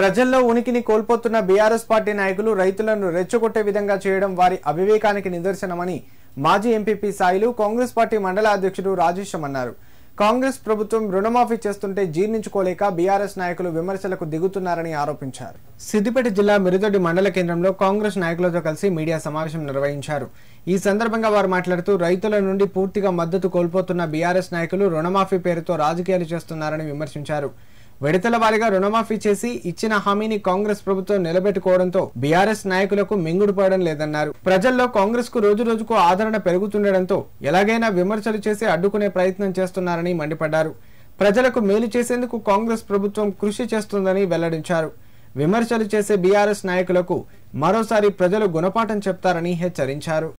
ప్రజల్లో ఉనికిని కోల్పోతున్న BRS party నాయకులు రైతులను రెచ్చగొట్టే విధంగా చేయడం వారి అవివేకానికి నిదర్శనమని మాజీ ఎంపీపీ సాయిలు కాంగ్రెస్ పార్టీ మండల అధ్యక్షుడు రాజేశం అన్నారు. కాంగ్రెస్ ప్రభుత్వం రుణమాఫీ చేస్తుంటే జీర్ణించుకోలేక బీఆర్ఎస్ నాయకులు విమర్శలకు దిగుతున్నారని ఆరోపించారు. సిద్దిపేట జిల్లా మిరుదొడ్డి మండల కేంద్రంలో కాంగ్రెస్ నాయకులతో కలిసి మీడియా సమావేశం నిర్వహించారు. ఈ సందర్భంగా వారు మాట్లాడుతూ రైతుల నుండి పూర్తిగా మద్దతు కోల్పోతున్న బీఆర్ఎస్ నాయకులు రుణమాఫీ పేరుతో రాజకీయాలు చేస్తున్నారని విమర్శించారు. విడతల వారీగా రుణమాఫీ చేసి ఇచ్చిన హామీని కాంగ్రెస్ ప్రభుత్వం నిలబెట్టుకోవడంతో బీఆర్ఎస్ నాయకులకు మింగుడుపడడం లేదన్నారు. ప్రజల్లో కాంగ్రెస్ కు రోజు రోజుకు ఆదరణ పెరుగుతుండటంతో ఎలాగైనా విమర్శలు చేసి అడ్డుకునే ప్రయత్నం చేస్తున్నారని మండిపడ్డారు. ప్రజలకు మేలు చేసేందుకు కాంగ్రెస్ ప్రభుత్వం కృషి చేస్తుందని వెల్లడించారు. విమర్శలు చేసే బీఆర్ఎస్ నాయకులకు మరోసారి ప్రజలు గుణపాఠం చెప్తారని హెచ్చరించారు.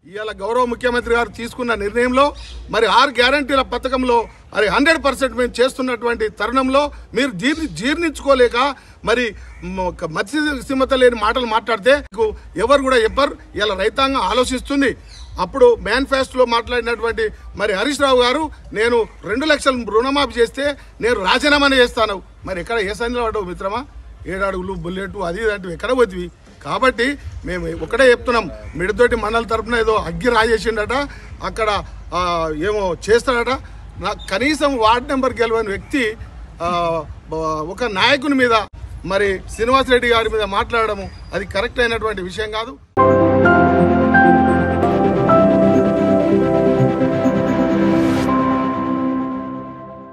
ఇవాళ గౌరవ ముఖ్యమంత్రి గారు తీసుకున్న నిర్ణయంలో మరి 6 గ్యారంటీల పథకంలో మరి 100% మేము చేస్తున్నటువంటి తరుణంలో మీరు జీర్ణించుకోలేక మరి మత్స్యసీమత లేని మాటలు మాట్లాడితే ఎవరు కూడా చెప్పరు. ఇలా రైతాంగం ఆలోచిస్తుంది. అప్పుడు మేనిఫెస్టోలో మాట్లాడినటువంటి మరి హరీష్ రావు గారు నేను 2 లక్షలు రుణమాఫీ చేస్తే నేను రాజీనామా చేస్తాను. మరి ఎక్కడ ఏ సంధిలో పడ్డావు మిత్రమా? 7 అడుగులు బుల్లెట్ అది ఇదంటివి ఎక్కడ పోతివి? కాబట్టి మేము ఒకటే చెప్తున్నాం, మిడతోటి మండల తరఫున ఏదో అగ్గి రాజేసిండట, అక్కడ ఏమో చేస్తాడట. కనీసం వార్డు నెంబర్ గెలవని వ్యక్తి ఒక నాయకుని మీద మరి శ్రీనివాస్ రెడ్డి గారి మీద మాట్లాడము అది కరెక్ట్ అయినటువంటి విషయం కాదు.